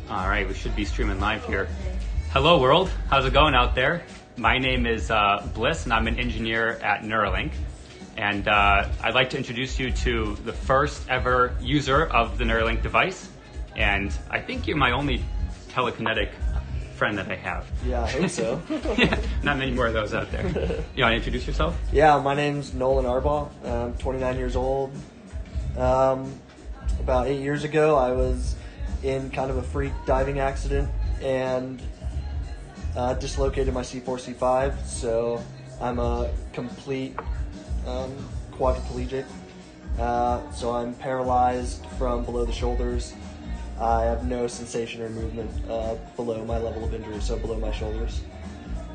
All right, we should be streaming live here. Hello world, how's it going out there? My name is Bliss and I'm an engineer at Neuralink. And I'd like to introduce you to the first ever user of the Neuralink device. And I think you're my only telekinetic friend that I have. Yeah, I hope so. Yeah, not many more of those out there. You want to introduce yourself? Yeah, my name's Nolan Arbaugh. I'm 29 years old. About 8 years ago, I was in kind of a freak diving accident and dislocated my C4, C5. So I'm a complete quadriplegic. So I'm paralyzed from below the shoulders. I have no sensation or movement below my level of injury, so below my shoulders.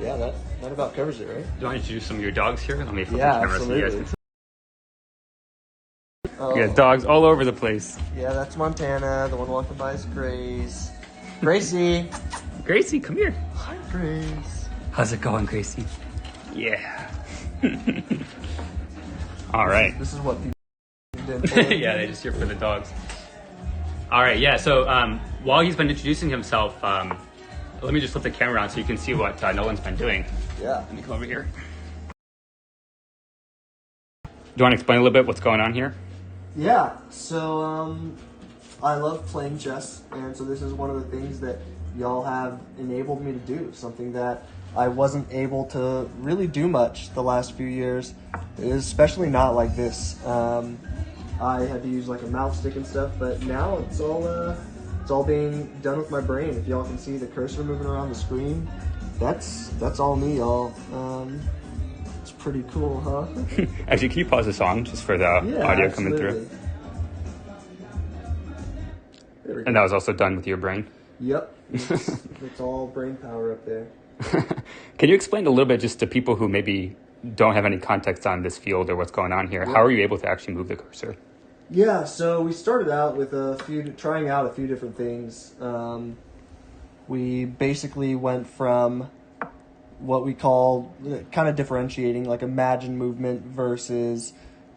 Yeah, that about covers it, right? Do you want to introduce some of your dogs here? Let me flip Yeah, the camera absolutely. so you guys can see. You got dogs all over the place. Yeah, that's Montana. The one walking by is Grace. Gracie! Gracie, come here. Hi, Grace. How's it going, Gracie? Yeah. All right. This is what people did. Yeah, they're just here for the dogs. All right, yeah, so while he's been introducing himself, let me just flip the camera on so you can see what Nolan's been doing. Yeah. Let me come over here. Do you want to explain a little bit what's going on here? Yeah, so I love playing chess, and so this is one of the things that y'all have enabled me to do, something that I wasn't able to really do much the last few years, especially not like this. I had to use like a mouse stick and stuff, but now it's all being done with my brain. If y'all can see the cursor moving around the screen, that's all me, y'all. It's pretty cool, huh? Actually, can you pause the song just for the audio coming through? And that was also done with your brain? Yep. It's all brain power up there. Can you explain a little bit just to people who maybe don't have any context on this field or what's going on here? Yeah. How are you able to actually move the cursor? Yeah, so we started out with trying out a few different things. We basically went from what we call kind of differentiating, like imagined movement versus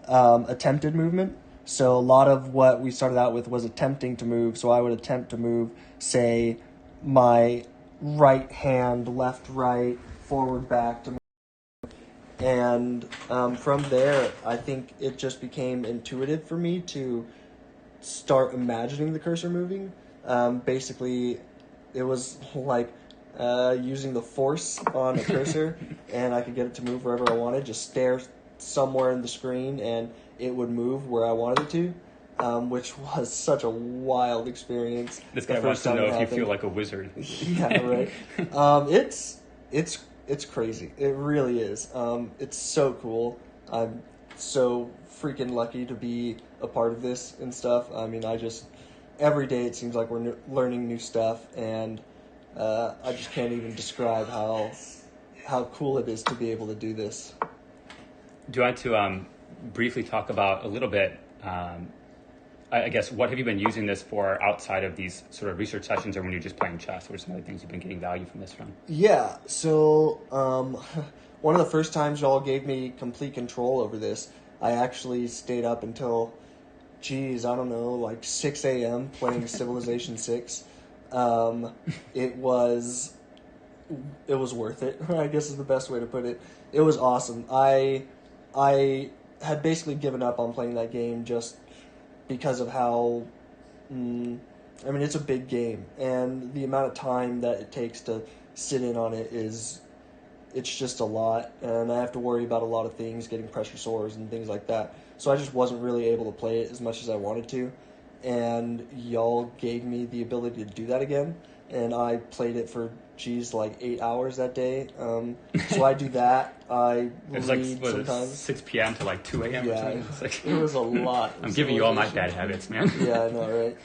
attempted movement. So a lot of what we started out with was attempting to move. So I would attempt to move, say, my right hand, left, right, forward, back to move. And from there, I think it just became intuitive for me to start imagining the cursor moving. Basically, it was like using the force on a cursor, and I could get it to move wherever I wanted. Just stare somewhere in the screen, and it would move where I wanted it to, which was such a wild experience. This guy wants to know if you feel like a wizard. Yeah, right. It's crazy. It really is. It's so cool. I'm so freaking lucky to be a part of this and stuff. I mean, every day it seems like we're learning new stuff, and I just can't even describe how cool it is to be able to do this. Do you want to briefly talk about a little bit, I guess, what have you been using this for outside of these sort of research sessions or when you're just playing chess? What are some of the things you've been getting value from this from? Yeah, so one of the first times y'all gave me complete control over this, I actually stayed up until, like 6 a.m. playing Civilization 6. It was worth it, I guess is the best way to put it. It was awesome. I had basically given up on playing that game just because of how, it's a big game, and the amount of time that it takes to sit in on it it's just a lot, and I have to worry about a lot of things, getting pressure sores and things like that. So I just wasn't really able to play it as much as I wanted to, and y'all gave me the ability to do that again, and I played it for like 8 hours that day. So I do that. I read sometimes. 6 p.m. to like 2 a.m. Yeah, or something? it was a lot. I'm giving you all my bad habits, man. Yeah, I know, right?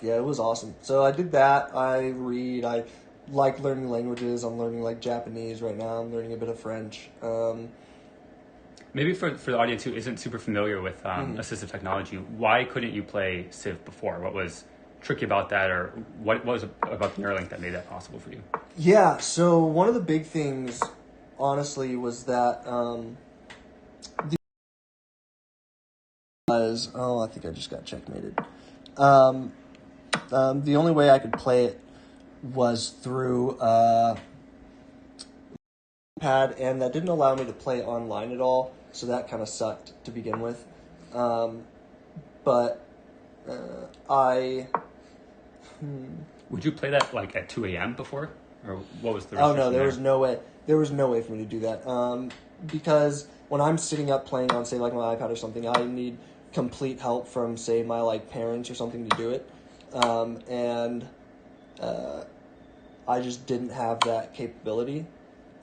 Yeah, it was awesome. So I did that. I read. I like learning languages. I'm learning like Japanese right now. I'm learning a bit of French. Maybe for the audience who isn't super familiar with assistive technology, why couldn't you play Civ before? What was tricky about that, or what was about the Neuralink that made that possible for you? Yeah, so one of the big things, honestly, was that I think I just got checkmated. The only way I could play it was through pad, and that didn't allow me to play online at all, so that kind of sucked to begin with. But I... Would you play that like at 2 a.m. before? Or what was the Oh no, there was no way. There was no way for me to do that. Because when I'm sitting up playing on, say, like my iPad or something, I need complete help from, say, my like parents or something to do it. And I just didn't have that capability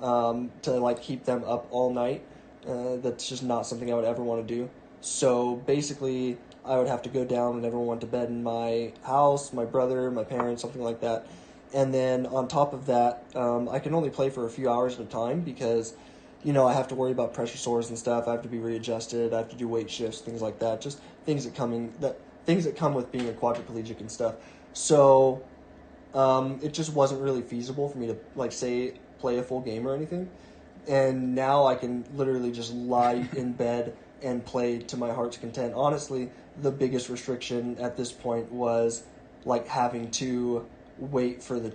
to like keep them up all night. That's just not something I would ever want to do. So basically, I would have to go down when everyone went to bed in my house, my brother, my parents, something like that. And then on top of that, I can only play for a few hours at a time because, you know, I have to worry about pressure sores and stuff. I have to be readjusted. I have to do weight shifts, things like that. Just things that come with being a quadriplegic and stuff. So it just wasn't really feasible for me to, like, say, play a full game or anything. And now I can literally just lie in bed and play to my heart's content. Honestly, the biggest restriction at this point was, like, having to wait for the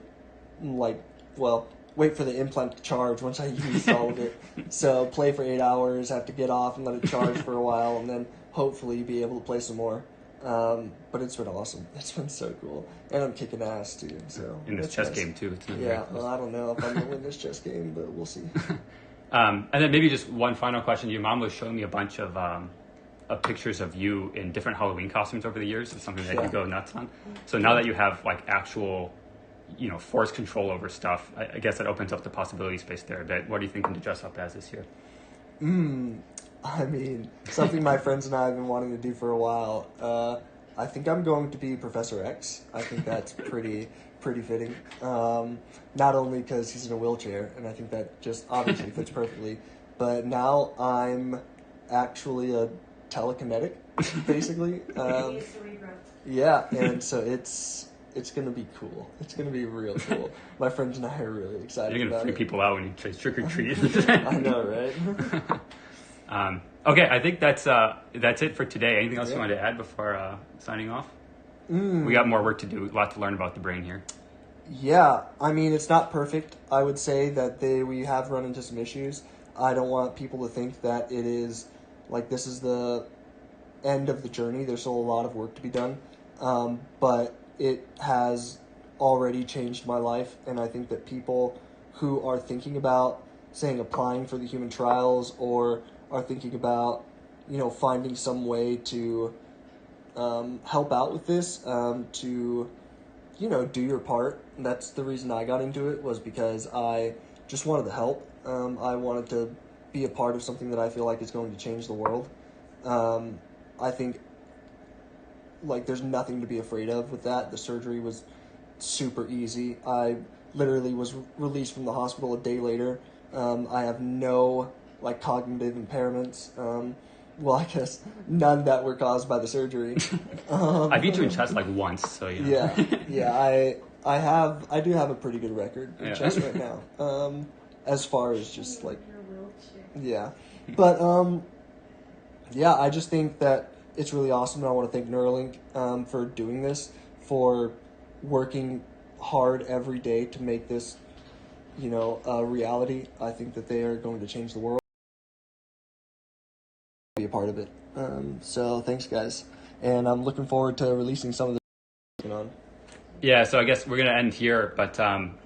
implant to charge once I used all of it. So play for 8 hours, have to get off and let it charge for a while, and then hopefully be able to play some more. But it's been awesome. It's been so cool. And I'm kicking ass, too. So in this chess game, too. Yeah, well, I don't know if I'm going to win this chess game, but we'll see. And then maybe just one final question. Your mom was showing me a bunch of pictures of you in different Halloween costumes over the years. It's something that you go nuts on. So now that you have like actual, you know, force control over stuff, I guess that opens up the possibility space there a bit. What are you thinking to dress up as this year? I mean, something my friends and I have been wanting to do for a while. I think I'm going to be Professor X. I think that's pretty fitting. Not only because he's in a wheelchair, and I think that just obviously fits perfectly, but now I'm actually a telekinetic, basically. Yeah, and so it's going to be cool. It's going to be real cool. My friends and I are really excited. You're going to freak people out when you say trick or treat. I know, right? Okay, I think that's it for today. Anything else you want to add before signing off? We got more work to do. A lot to learn about the brain here. Yeah, I mean, it's not perfect. I would say that we have run into some issues. I don't want people to think that it is like this is the end of the journey. There's still a lot of work to be done, but it has already changed my life, and I think that people who are thinking about, saying, applying for the human trials or are thinking about, you know, finding some way to help out with this, to, you know, do your part. And that's the reason I got into it, was because I just wanted to help. I wanted to be a part of something that I feel like is going to change the world. I think, like, there's nothing to be afraid of with that. The surgery was super easy. I literally was released from the hospital a day later. I have no, like, cognitive impairments. Well, I guess none that were caused by the surgery. I beat you in chess like once, so yeah. Yeah. I do have a pretty good record in chess right now. As far as just like, yeah, but yeah, I just think that it's really awesome, and I want to thank Neuralink for doing this, for working hard every day to make this, you know, a reality. I think that they are going to change the world. Be a part of it. So thanks, guys, and I'm looking forward to releasing some of the on. Yeah, so I guess we're going to end here, but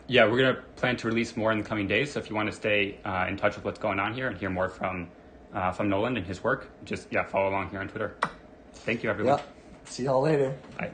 yeah, we're going to plan to release more in the coming days. So if you want to stay in touch with what's going on here and hear more from Nolan and his work, just follow along here on Twitter. Thank you, everyone. Yeah. See y'all later. Bye.